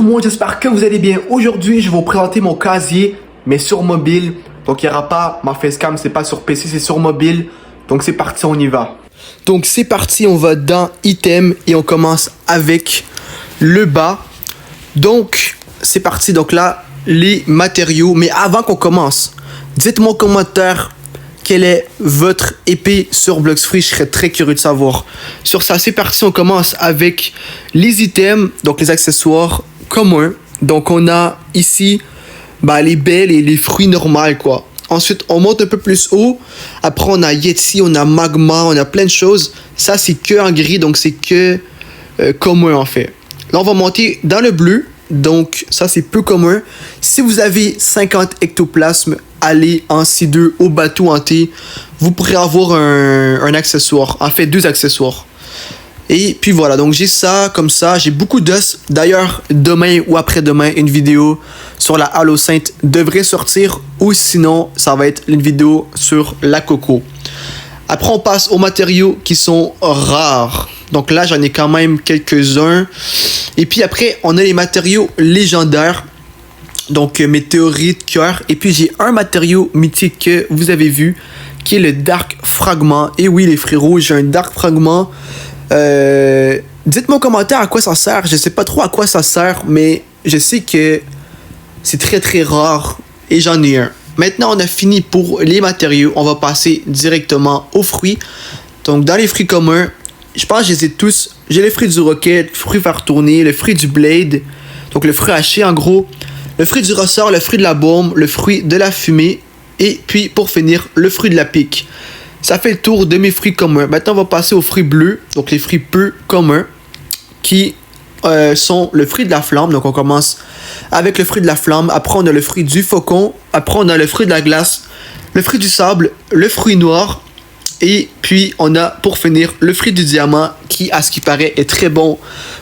le monde, j'espère que vous allez bien. Aujourd'hui, je vais vous présenter mon casier, mais sur mobile. Donc il n'y aura pas ma facecam, c'est pas sur PC, c'est sur mobile. Donc c'est parti, on y va. Donc c'est parti, on va dans Item et on commence avec le bas. Donc c'est parti, donc là, les matériaux. Mais avant qu'on commence, dites-moi en commentaire quelle est votre épée sur Blox Free, je serais très curieux de savoir. Sur ça, c'est parti, on commence avec les items, donc les accessoires communs. Donc on a ici les baies et les fruits normaux quoi. Ensuite, on monte un peu plus haut. Après, on a Yeti, on a Magma, on a plein de choses. Ça, c'est que en gris, donc c'est que commun en fait. Là, on va monter dans le bleu. Donc, ça, c'est peu commun. Si vous avez 50 ectoplasmes, allez en C2 au bateau hanté. Vous pourrez avoir un accessoire. En fait, 2 accessoires. Et puis voilà, donc j'ai ça comme ça. J'ai beaucoup d'os. D'ailleurs, demain ou après-demain, une vidéo sur la Halo Sainte devrait sortir. Ou sinon, ça va être une vidéo sur la Coco. Après, on passe aux matériaux qui sont rares. Donc là, j'en ai quand même quelques-uns. Et puis après, on a les matériaux légendaires. Donc, météorite, cœur. Et puis, j'ai un matériau mythique que vous avez vu, qui est le Dark Fragment. Et oui, les frérots, j'ai un Dark Fragment. Dites-moi en commentaire à quoi ça sert. Je sais pas trop à quoi ça sert, mais je sais que c'est très très rare. Et j'en ai un. Maintenant, on a fini pour les matériaux. On va passer directement aux fruits. Donc, dans les fruits communs, je pense que je les ai tous. J'ai les fruits du rocket, le fruit faire tourner, le fruit du blade, donc le fruit haché en gros, le fruit du ressort, le fruit de la bombe, le fruit de la fumée, et puis pour finir, le fruit de la pique. Ça fait le tour de mes fruits communs. Maintenant, on va passer aux fruits bleus, donc les fruits peu communs, qui sont le fruit de la flamme. Donc on commence avec le fruit de la flamme, après on a le fruit du faucon, après on a le fruit de la glace, le fruit du sable, le fruit noir, et puis on a pour finir le fruit du diamant qui à ce qui paraît est très bon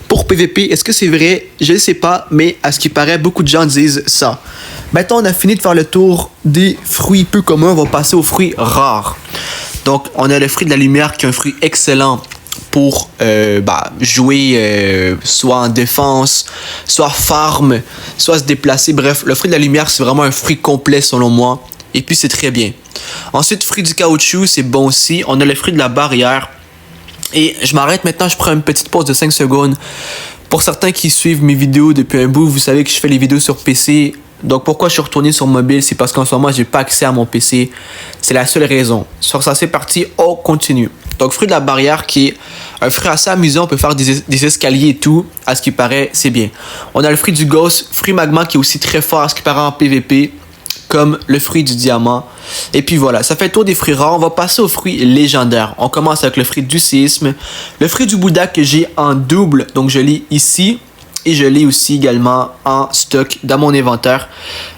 pour PVP. Est-ce que c'est vrai? Je ne sais pas, mais à ce qui paraît beaucoup de gens disent ça. Maintenant on a fini de faire le tour des fruits peu communs, on va passer aux fruits rares. Donc on a le fruit de la lumière qui est un fruit excellent pour jouer soit en défense, soit farm, soit se déplacer. Bref, le fruit de la lumière c'est vraiment un fruit complet selon moi. Et puis c'est très bien. Ensuite, fruit du caoutchouc, c'est bon aussi. On a le fruit de la barrière. Et je m'arrête maintenant, je prends une petite pause de 5 secondes. Pour certains qui suivent mes vidéos depuis un bout, vous savez que je fais les vidéos sur PC. Donc pourquoi je suis retourné sur mobile, c'est parce qu'en ce moment, j'ai pas accès à mon PC. C'est la seule raison. Sur ça, c'est parti, on continue. Donc fruit de la barrière qui est un fruit assez amusant, on peut faire des escaliers et tout. À ce qui paraît, c'est bien. On a le fruit du ghost, fruit magma qui est aussi très fort à ce qui paraît en PVP. Comme le fruit du diamant. Et puis voilà, ça fait le tour des fruits rares. On va passer aux fruits légendaires. On commence avec le fruit du séisme. Le fruit du Bouddha que j'ai en double. Donc je l'ai ici. Et je l'ai aussi également en stock dans mon inventaire.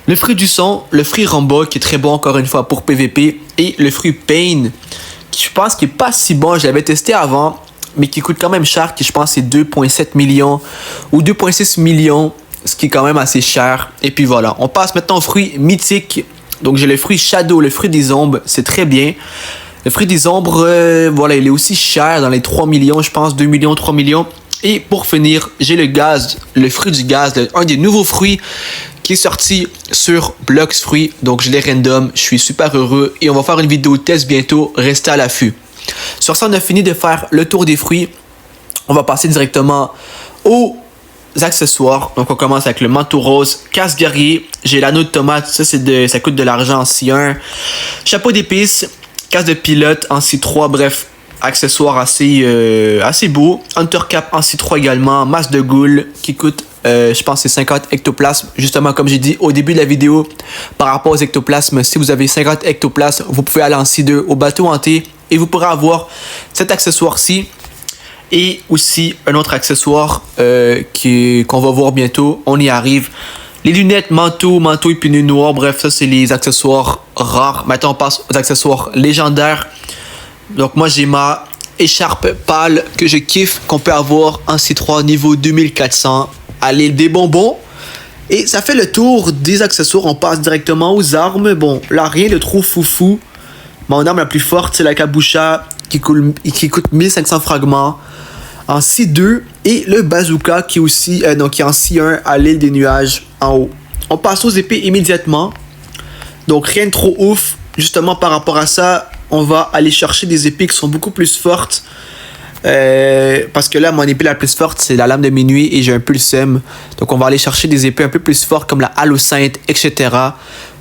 Le fruit du son. Le fruit Rambo qui est très bon encore une fois pour PVP. Et le fruit Pain qui je pense qui est pas si bon. Je l'avais testé avant. Mais qui coûte quand même cher. Qui je pense c'est 2,7 millions. Ou 2,6 millions. Ce qui est quand même assez cher. Et puis voilà, on passe maintenant aux fruits mythiques. Donc j'ai le fruit Shadow, le fruit des ombres, c'est très bien. Le fruit des ombres, voilà, il est aussi cher dans les 3 millions, je pense, 2 millions, 3 millions. Et pour finir, j'ai le gaz, le fruit du gaz, un des nouveaux fruits qui est sorti sur Blox Free. Donc je l'ai random, je suis super heureux. Et on va faire une vidéo test bientôt, restez à l'affût. Sur ça, on a fini de faire le tour des fruits. On va passer directement aux accessoires. Donc on commence avec le manteau rose, casse guerrier, j'ai l'anneau de tomate, ça coûte de l'argent en C1, chapeau d'épices, casse de pilote en C3, bref, accessoires assez beau, hunter cap en C3 également, masse de goule qui coûte je pense c'est 50 ectoplasmes, justement comme j'ai dit au début de la vidéo par rapport aux ectoplasmes, si vous avez 50 ectoplasmes, vous pouvez aller en C2 au bateau hanté et vous pourrez avoir cet accessoire-ci. Et aussi un autre accessoire qu'on va voir bientôt. On y arrive. Les lunettes, manteau épineux noir. Bref, ça c'est les accessoires rares. Maintenant on passe aux accessoires légendaires. Donc moi j'ai ma écharpe pâle que je kiffe. Qu'on peut avoir en C3 niveau 2400. Allez, des bonbons. Et ça fait le tour des accessoires. On passe directement aux armes. Bon, là rien de trop foufou. Mon arme la plus forte c'est la Kabusha qui coûte 1500 fragments. en C2 et le bazooka qui est aussi qui est en C1 à l'île des nuages en haut. On passe aux épées immédiatement. Donc rien de trop ouf. Justement par rapport à ça, on va aller chercher des épées qui sont beaucoup plus fortes. Parce que là, mon épée la plus forte, c'est la lame de minuit et j'ai un peu le seum. Donc on va aller chercher des épées un peu plus fortes comme la Halo-Sainte, etc.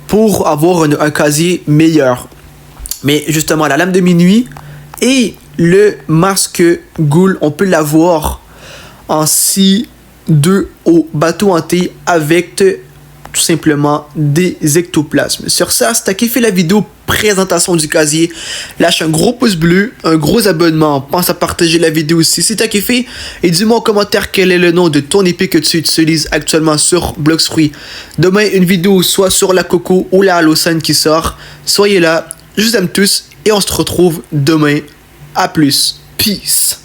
pour avoir un casier meilleur. Mais justement, la lame de minuit et le masque ghoul, on peut l'avoir en C2 au bateau hanté avec tout simplement des ectoplasmes. Sur ça, si t'as kiffé la vidéo présentation du casier, lâche un gros pouce bleu, un gros abonnement, pense à partager la vidéo aussi si t'as kiffé et dis-moi en commentaire quel est le nom de ton épée que tu utilises actuellement sur Bloxfruit. Demain, une vidéo soit sur la Coco ou la Halo-Sainte qui sort. Soyez là, je vous aime tous et on se retrouve demain. À plus. Peace.